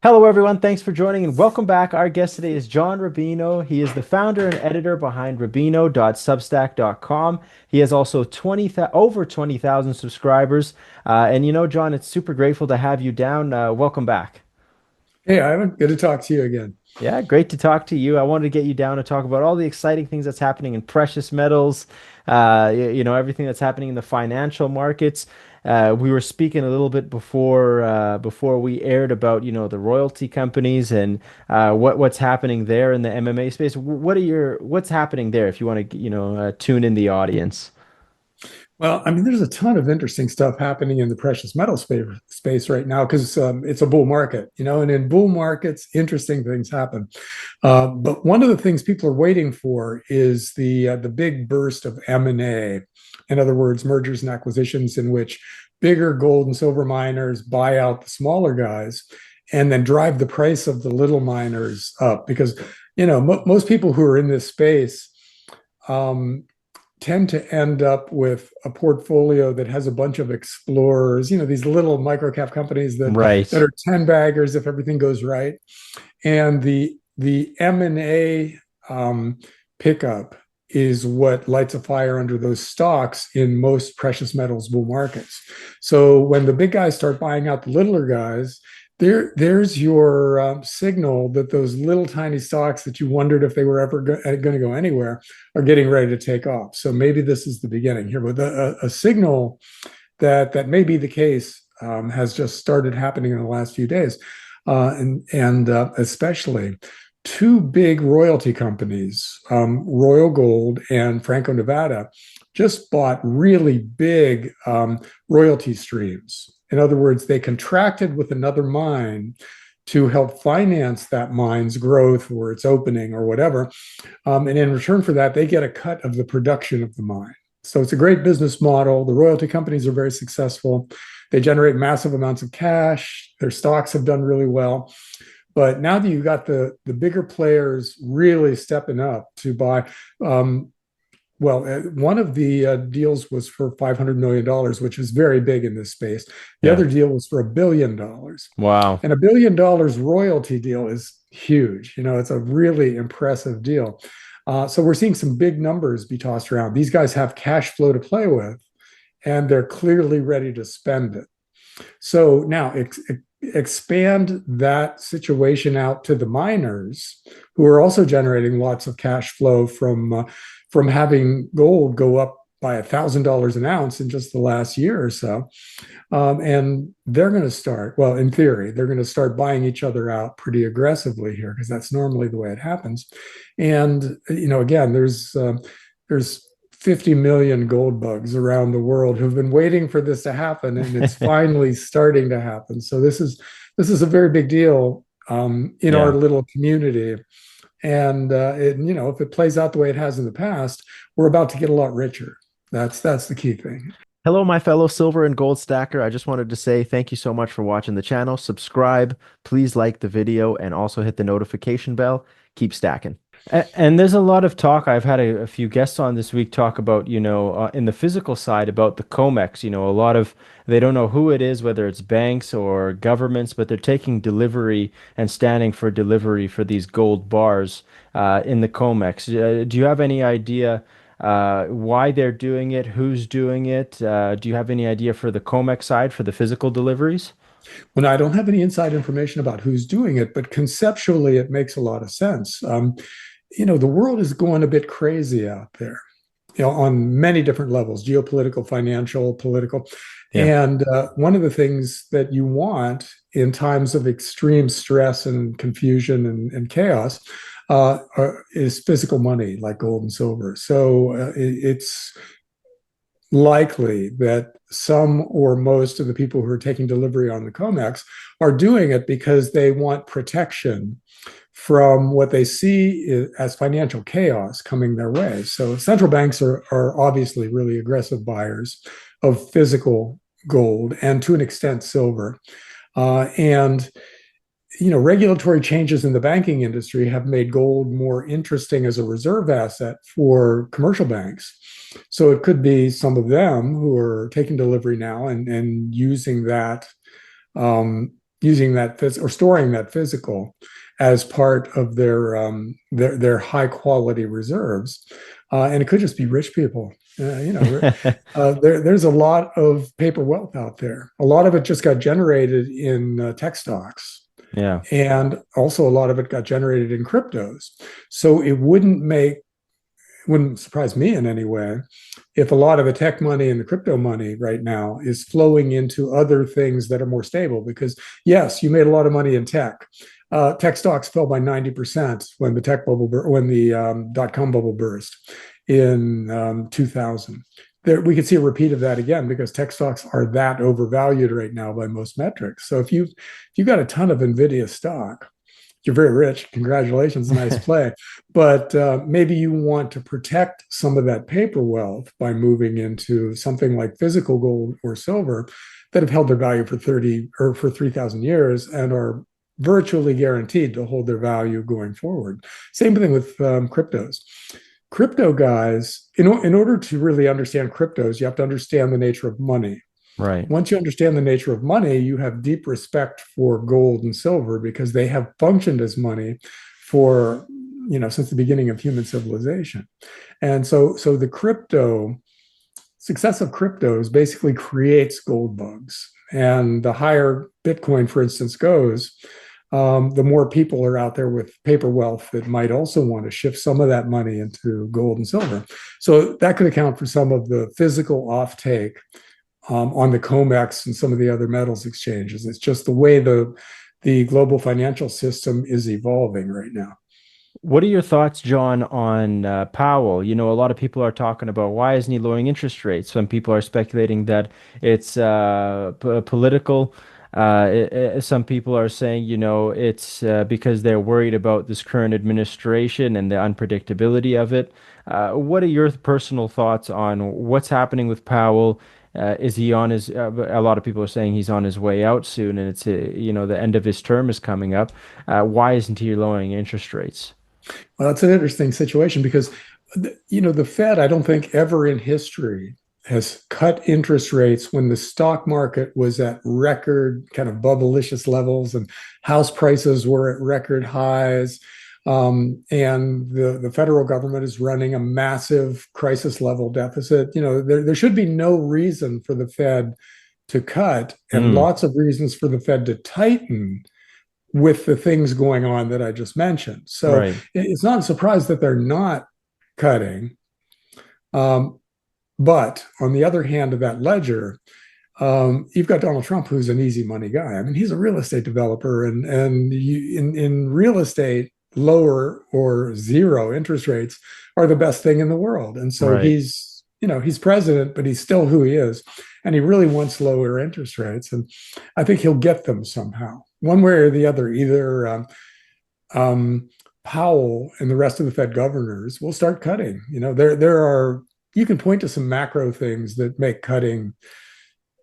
Hello, everyone. Thanks for joining and welcome back. Our guest today is John Rubino. He is the founder and editor behind Rubino.substack.com. He has also over 20,000 subscribers. John, it's super grateful to have you down. Welcome back. Hey, Ivan, good to talk to you again. Yeah, great to talk to you. I wanted to get you down to talk about all the exciting things that's happening in precious metals, everything that's happening in the financial markets. We were speaking a little bit before we aired about, the royalty companies and what's happening there in the MMA space. What's happening there if you want to, tune in the audience? Well, I mean, there's a ton of interesting stuff happening in the precious metal space right now because it's a bull market, and in bull markets, interesting things happen. But one of the things people are waiting for is the big burst of M&A. In other words, mergers and acquisitions in which bigger gold and silver miners buy out the smaller guys and then drive the price of the little miners up because, most people who are in this space um, tend to end up with a portfolio that has a bunch of explorers, these little microcap companies that Right. are 10 baggers if everything goes right. And the M&A pickup is what lights a fire under those stocks in most precious metals bull markets. So when the big guys start buying out the littler guys, there's your signal that those little tiny stocks that you wondered if they were ever going to go anywhere are getting ready to take off. So maybe this is the beginning here, but a signal that may be the case has just started happening in the last few days, and especially two big royalty companies, Royal Gold and Franco Nevada, just bought really big royalty streams. In other words, they contracted with another mine to help finance that mine's growth or its opening or whatever. And in return for that, they get a cut of the production of the mine. So it's a great business model. The royalty companies are very successful. They generate massive amounts of cash. Their stocks have done really well. But now that you've got the bigger players really stepping up to buy, one of the deals was for $500 million, which is very big in this space. The Yeah. other deal was for $1 billion. Wow. And $1 billion royalty deal is huge. It's a really impressive deal. So we're seeing some big numbers be tossed around. These guys have cash flow to play with, and they're clearly ready to spend it. So now expand that situation out to the miners who are also generating lots of cash flow from having gold go up by $1,000 an ounce in just the last year or so. And they're going to start, well, in theory, they're going to start buying each other out pretty aggressively here because that's normally the way it happens. And again, there's 50 million gold bugs around the world who've been waiting for this to happen, and it's finally starting to happen. So this is a very big deal in our Yeah. little community. And if it plays out the way it has in the past, we're about to get a lot richer. That's the key thing. Hello, my fellow silver and gold stacker. I just wanted to say thank you so much for watching the channel. Subscribe, please like the video, and also hit the notification bell. Keep stacking. And there's a lot of talk. I've had a few guests on this week talk about, in the physical side about the Comex. A lot of they don't know who it is, whether it's banks or governments, but they're taking delivery and standing for delivery for these gold bars in the Comex. Do you have any idea why they're doing it? Who's doing it? Do you have any idea for the Comex side for the physical deliveries? Well, I don't have any inside information about who's doing it, but conceptually, it makes a lot of sense. The world is going a bit crazy out there, on many different levels: geopolitical, financial, political. Yeah. And one of the things that you want in times of extreme stress and confusion and chaos is physical money like gold and silver. So it's likely that some or most of the people who are taking delivery on the COMEX are doing it because they want protection from what they see as financial chaos coming their way. So central banks are obviously really aggressive buyers of physical gold and to an extent silver. And regulatory changes in the banking industry have made gold more interesting as a reserve asset for commercial banks. So it could be some of them who are taking delivery now and using that um, using that or storing that physical as part of their high quality reserves, and it could just be rich people. There's a lot of paper wealth out there. A lot of it just got generated in tech stocks, Yeah. and also a lot of it got generated in cryptos. So it wouldn't surprise me in any way if a lot of the tech money and the crypto money right now is flowing into other things that are more stable. Because yes, you made a lot of money in tech. Tech stocks fell by 90% when the dot-com bubble burst in 2000. We could see a repeat of that again because tech stocks are that overvalued right now by most metrics. So if you've got a ton of Nvidia stock, you're very rich. Congratulations, nice play. But maybe you want to protect some of that paper wealth by moving into something like physical gold or silver that have held their value for 30 or for 3,000 years and are virtually guaranteed to hold their value going forward. Same thing with cryptos. Crypto guys, in order to really understand cryptos, you have to understand the nature of money. Right. Once you understand the nature of money, you have deep respect for gold and silver because they have functioned as money for, since the beginning of human civilization. And so the success of cryptos basically creates gold bugs. And the higher Bitcoin, for instance, goes, the more people are out there with paper wealth that might also want to shift some of that money into gold and silver. So that could account for some of the physical offtake on the Comex and some of the other metals exchanges. It's just the way the global financial system is evolving right now. What are your thoughts, John, on Powell? A lot of people are talking about why isn't he lowering interest rates? Some people are speculating that it's political. Some people are saying, it's because they're worried about this current administration and the unpredictability of it. What are your personal thoughts on what's happening with Powell? Is he on his? A lot of people are saying he's on his way out soon, and it's the end of his term is coming up. Why isn't he lowering interest rates? Well, that's an interesting situation because, the Fed, I don't think ever in history has cut interest rates when the stock market was at record kind of bubblicious levels and house prices were at record highs. And the federal government is running a massive crisis level deficit. There should be no reason for the Fed to cut and Mm, lots of reasons for the Fed to tighten with the things going on that I just mentioned. So right, it's not a surprise that they're not cutting. But on the other hand of that ledger, you've got Donald Trump, who's an easy money guy. I mean, he's a real estate developer, and in real estate, lower or zero interest rates are the best thing in the world. And so right. he's president, but he's still who he is, and he really wants lower interest rates, and I think he'll get them somehow, one way or the other. Either Powell and the rest of the Fed governors will start cutting. You can point to some macro things that make cutting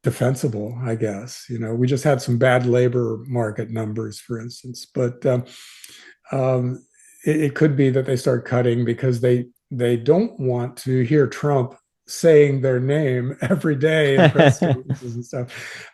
defensible, I guess. We just had some bad labor market numbers, for instance, but it could be that they start cutting because they don't want to hear Trump saying their name every day in press conferences and stuff.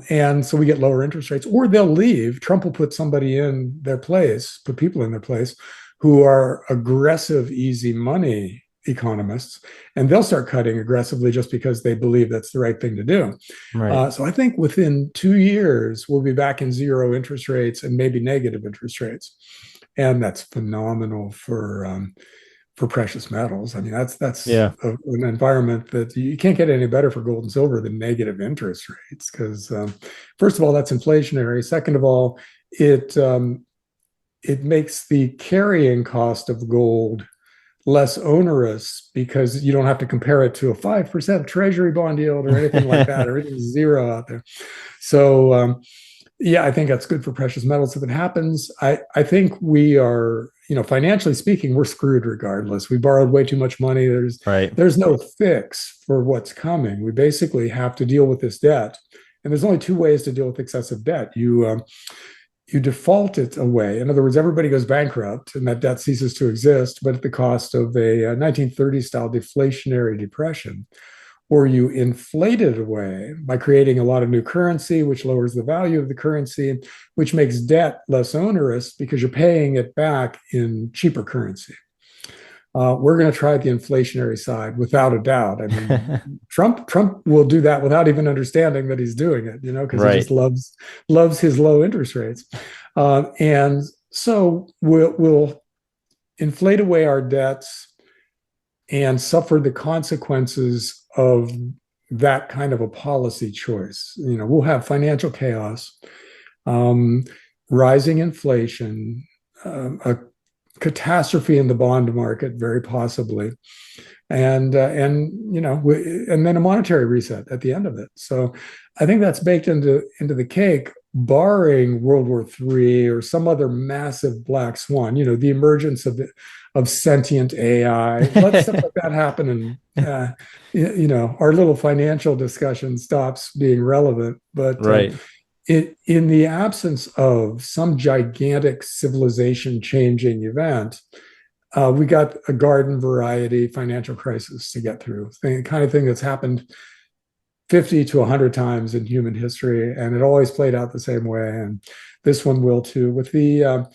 And so we get lower interest rates, or they'll leave. Trump will put somebody in their place, put people in their place who are aggressive, easy money economists, and they'll start cutting aggressively just because they believe that's the right thing to do. Right. So I think within 2 years, we'll be back in zero interest rates and maybe negative interest rates. And that's phenomenal for precious metals. I mean, that's Yeah. an environment that you can't get any better for gold and silver than negative interest rates. Because first of all, that's inflationary. Second of all, it makes the carrying cost of gold less onerous because you don't have to compare it to a 5% treasury bond yield or anything like that. Everything's zero out there. So yeah, I think that's good for precious metals if it happens. I think we are, financially speaking, we're screwed regardless. We borrowed way too much money. Right. There's no fix for what's coming. We basically have to deal with this debt. And there's only two ways to deal with excessive debt. You default it away. In other words, everybody goes bankrupt and that debt ceases to exist, but at the cost of a 1930 style deflationary depression. or you inflate it away by creating a lot of new currency, which lowers the value of the currency, which makes debt less onerous because you're paying it back in cheaper currency. We're going to try the inflationary side without a doubt. I mean, Trump will do that without even understanding that he's doing it, because he just Right. loves his low interest rates, and so we'll inflate away our debts and suffer the consequences of that kind of a policy choice. We'll have financial chaos, rising inflation, a catastrophe in the bond market, very possibly, and then a monetary reset at the end of it. So I think that's baked into the cake, barring World War III or some other massive black swan. The emergence of sentient AI. Let stuff like that happen, and our little financial discussion stops being relevant. But Right. in the absence of some gigantic civilization changing event, we got a garden variety financial crisis to get through. The kind of thing that's happened 50 to 100 times in human history, and it always played out the same way. And this one will too, with the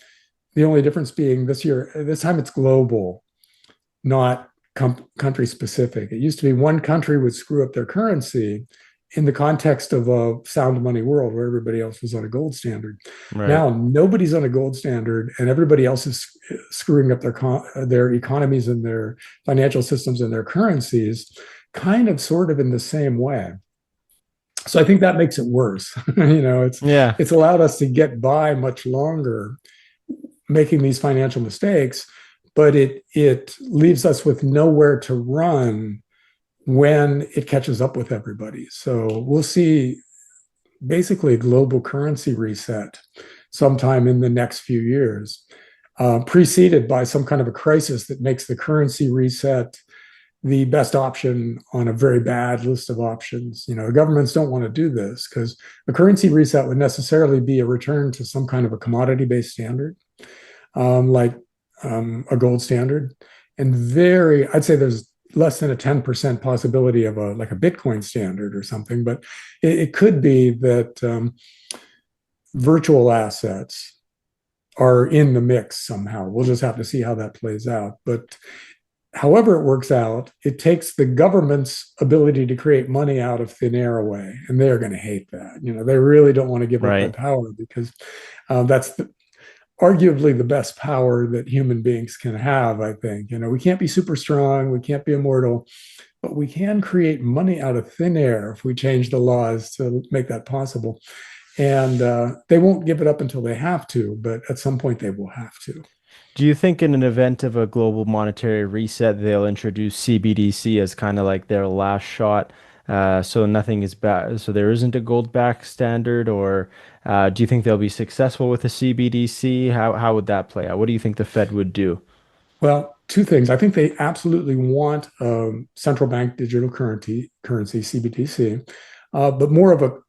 only difference being this time it's global, not country specific. It used to be one country would screw up their currency in the context of a sound money world where everybody else was on a gold standard. Right. Now nobody's on a gold standard, and everybody else is screwing up their economies and their financial systems and their currencies, kind of sort of in the same way. So I think that makes it worse. Yeah. It's allowed us to get by much longer making these financial mistakes, but it leaves us with nowhere to run when it catches up with everybody. So we'll see basically a global currency reset sometime in the next few years, preceded by some kind of a crisis that makes the currency reset the best option on a very bad list of options. The governments don't want to do this because a currency reset would necessarily be a return to some kind of a commodity-based standard, like a gold standard. And I'd say there's less than a 10% possibility of a Bitcoin standard or something, but it could be that virtual assets are in the mix somehow. We'll just have to see how that plays out. But however it works out, it takes the government's ability to create money out of thin air away, and they're going to hate that. They really don't want to give up that power because that's arguably the best power that human beings can have, I think. We can't be super strong, we can't be immortal, but we can create money out of thin air if we change the laws to make that possible. And they won't give it up until they have to, but at some point they will have to. Do you think in an event of a global monetary reset, they'll introduce CBDC as kind of like their last shot? So nothing is bad. So there isn't a gold back standard, or do you think they'll be successful with a CBDC? How would that play out? What do you think the Fed would do? Well, two things. I think they absolutely want central bank digital currency (CBDC), but more of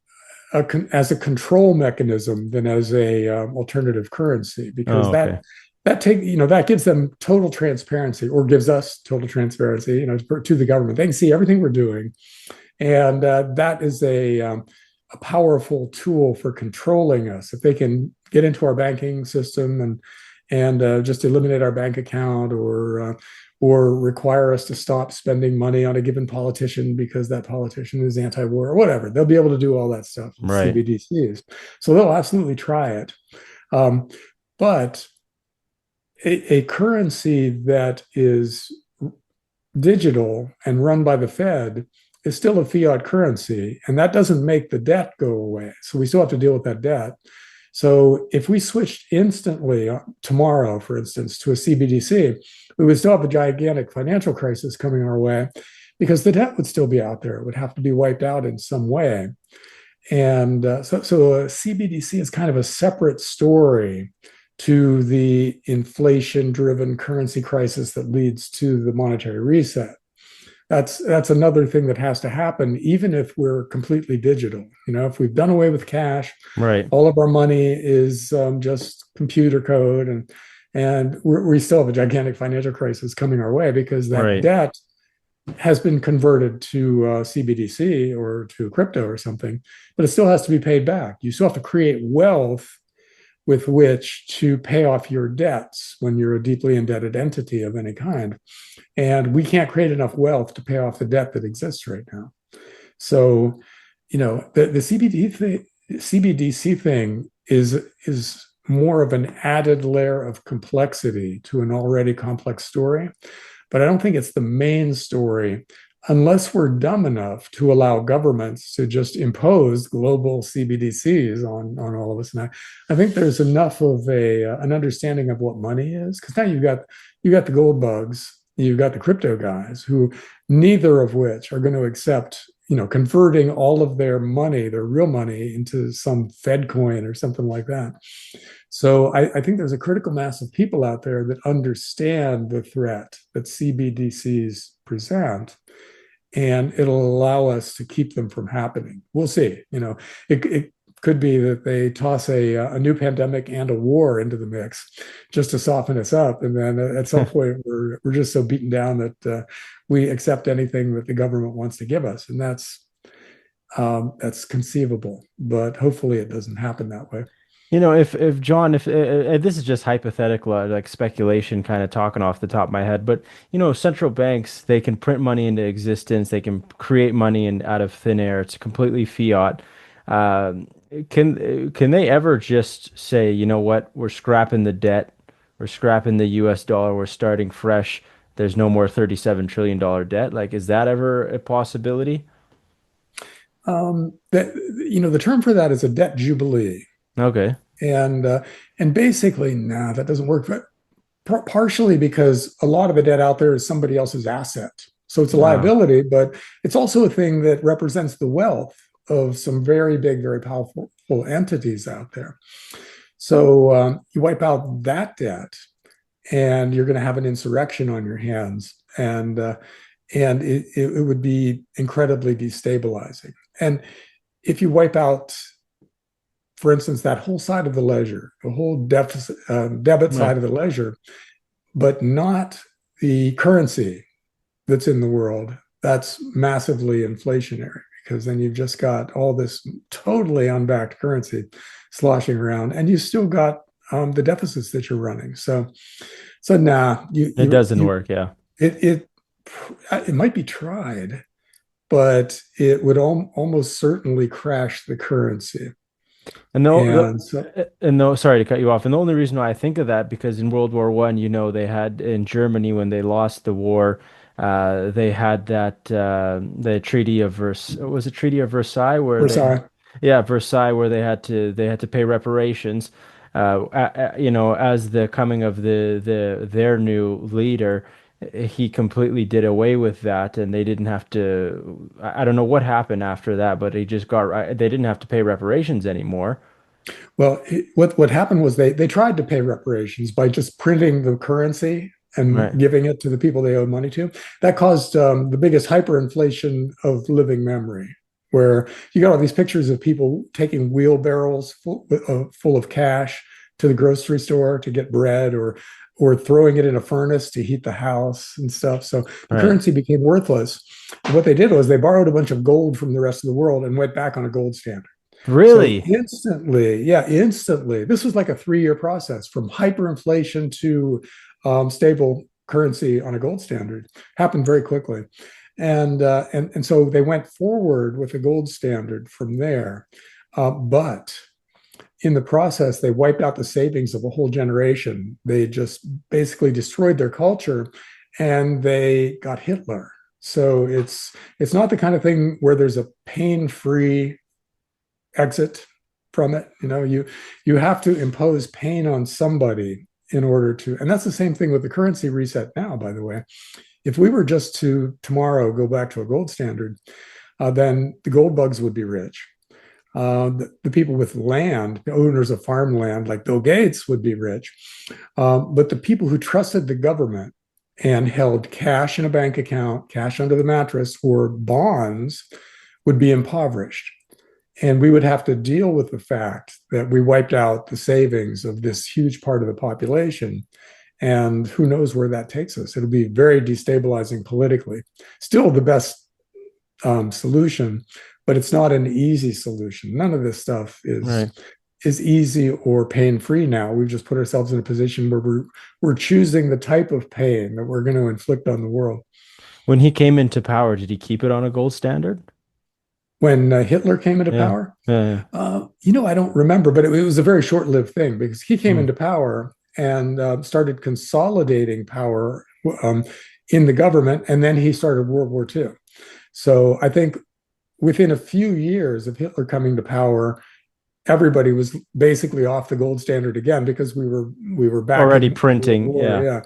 as a control mechanism than as a alternative currency, because Oh, okay. that gives them total transparency, or gives us total transparency, to the government. They can see everything we're doing, and that is a powerful tool for controlling us. If they can get into our banking system and just eliminate our bank account, or require us to stop spending money on a given politician because that politician is anti-war or whatever, they'll be able to do all that stuff with Right. CBDCs. So they'll absolutely try it. But a currency that is digital and run by the Fed is still a fiat currency, and that doesn't make the debt go away. So we still have to deal with that debt. So if we switched instantly tomorrow, for instance, to a CBDC, we would still have a gigantic financial crisis coming our way because the debt would still be out there. It would have to be wiped out in some way. And so a CBDC is kind of a separate story to the inflation-driven currency crisis that leads to the monetary reset. That's another thing that has to happen, even if we're completely digital. If we've done away with cash, Right. all of our money is just computer code, and we still have a gigantic financial crisis coming our way because that Right. debt has been converted to CBDC or to crypto or something, but it still has to be paid back. You still have to create wealth with which to pay off your debts when you're a deeply indebted entity of any kind. And we can't create enough wealth to pay off the debt that exists right now. So, the CBDC thing is more of an added layer of complexity to an already complex story. But I don't think it's the main story unless we're dumb enough to allow governments to just impose global CBDCs on all of us. And I think there's enough of an understanding of what money is, because now you've got the gold bugs, you've got the crypto guys, who neither of which are going to accept converting all of their money, their real money, into some Fed coin or something like that. So I think there's a critical mass of people out there that understand the threat that CBDCs present, and it'll allow us to keep them from happening. We'll see. It could be that they toss a new pandemic and a war into the mix just to soften us up, and then at some point we're just so beaten down that we accept anything that the government wants to give us, and that's conceivable. But hopefully, it doesn't happen that way. If John, if this is just hypothetical, like speculation, kind of talking off the top of my head, but central banks, they can print money into existence, they can create money out of thin air. It's completely fiat. Um, can they ever just say, you know what, we're scrapping the debt, we're scrapping the US dollar, we're starting fresh. There's no more $37 trillion debt. Like, is that ever a possibility? That the term for that is a debt jubilee. Okay. And basically, nah, that doesn't work. But partially because a lot of the debt out there is somebody else's asset, so it's a Wow. liability, but it's also a thing that represents the wealth of some very big, very powerful entities out there. So you wipe out that debt, and you're going to have an insurrection on your hands, and it would be incredibly destabilizing. And if you wipe out, for instance, that whole side of the ledger, the whole debit Right. side of the ledger, but not the currency that's in the world, that's massively inflationary, because then you've just got all this totally unbacked currency sloshing around, and you still got the deficits that you're running. So nah, It doesn't work, yeah. it it it might be tried, but it would almost certainly crash the currency. And And so, sorry to cut you off. And the only reason why I think of that, because in World War One, they had in Germany when they lost the war, they had that the Treaty of was it Treaty of Versailles where they, Versailles. yeah, Versailles, where they had to pay reparations. As the coming of their new leader, he completely did away with that, and they didn't have to. I don't know what happened after that, but he just got. They didn't have to pay reparations anymore. Well, what happened was they tried to pay reparations by just printing the currency and Right. giving it to the people they owed money to. That caused the biggest hyperinflation of living memory, where you got all these pictures of people taking wheelbarrows full of cash to the grocery store to get bread, or throwing it in a furnace to heat the house and stuff. So the Right. currency became worthless. And what they did was they borrowed a bunch of gold from the rest of the world and went back on a gold standard. So Really? instantly, yeah, instantly, this was like a 3-year process from hyperinflation to stable currency on a gold standard. Happened very quickly, and so they went forward with a gold standard from there. But in the process, they wiped out the savings of a whole generation. They just basically destroyed their culture, and they got Hitler. So it's not the kind of thing where there's a pain-free exit from it. You have to impose pain on somebody in order to, and that's the same thing with the currency reset now, by the way. If we were just to tomorrow go back to a gold standard, then the gold bugs would be rich. The people with land, the owners of farmland like Bill Gates, would be rich. But the people who trusted the government and held cash in a bank account, cash under the mattress, or bonds would be impoverished. And we would have to deal with the fact that we wiped out the savings of this huge part of the population. And who knows where that takes us? It'll be very destabilizing politically. Still the best solution, but it's not an easy solution. None of this stuff Right. is easy or pain free now. We've just put ourselves in a position where we're choosing the type of pain that we're going to inflict on the world. When he came into power, did he keep it on a gold standard? When Hitler came into Yeah. power, Yeah. I don't remember, but it was a very short lived thing because he came Mm. into power and started consolidating power in the government, and then he started World War II. So I think within a few years of Hitler coming to power, everybody was basically off the gold standard again because we were back Already in World printing. War. Yeah. Yeah,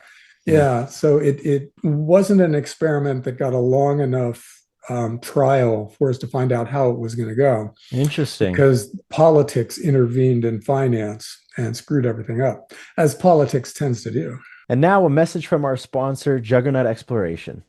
Yeah. yeah. So it wasn't an experiment that got a long enough trial for us to find out how it was going to go Interesting. because politics intervened in finance and screwed everything up, as politics tends to do. And now a message from our sponsor, Juggernaut Exploration.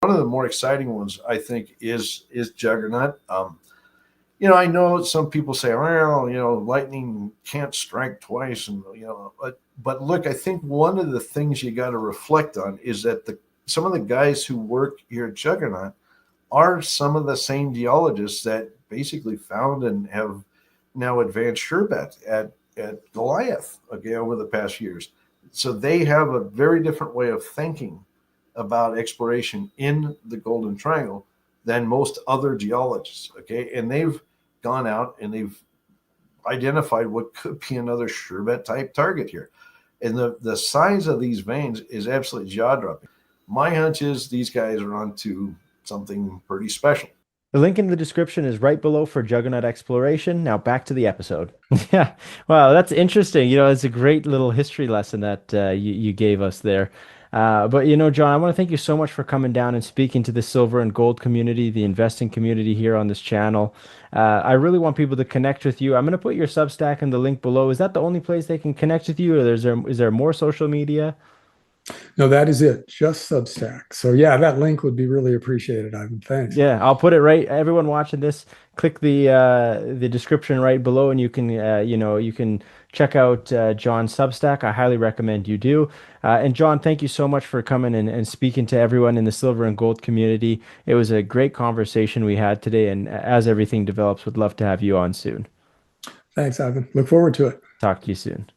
One of the more exciting ones, I think, is Juggernaut. I know some people say, well, lightning can't strike twice, and but look, I think one of the things you got to reflect on is that some of the guys who work here at Juggernaut are some of the same geologists that basically found and have now advanced sherbet at Goliath, okay, over the past years. So they have a very different way of thinking about exploration in the Golden Triangle than most other geologists, okay? And they've gone out and they've identified what could be another sherbet type target here. And the size of these veins is absolutely jaw-dropping. My hunch is these guys are onto something pretty special. The link in the description is right below for Juggernaut Exploration. Now back to the episode. Yeah. Wow, that's interesting. It's a great little history lesson that you gave us there. But John, I want to thank you so much for coming down and speaking to the silver and gold community, the investing community here on this channel. I really want people to connect with you. I'm going to put your Substack in the link below. Is that the only place they can connect with you, or is there more social media? No, that is it. Just Substack. So yeah, that link would be really appreciated, Ivan. Thanks. Yeah, I'll put it right. Everyone watching this, click the description right below, and you can check out John's Substack. I highly recommend you do. And John, thank you so much for coming and speaking to everyone in the silver and gold community. It was a great conversation we had today, and as everything develops, would love to have you on soon. Thanks, Ivan. Look forward to it. Talk to you soon.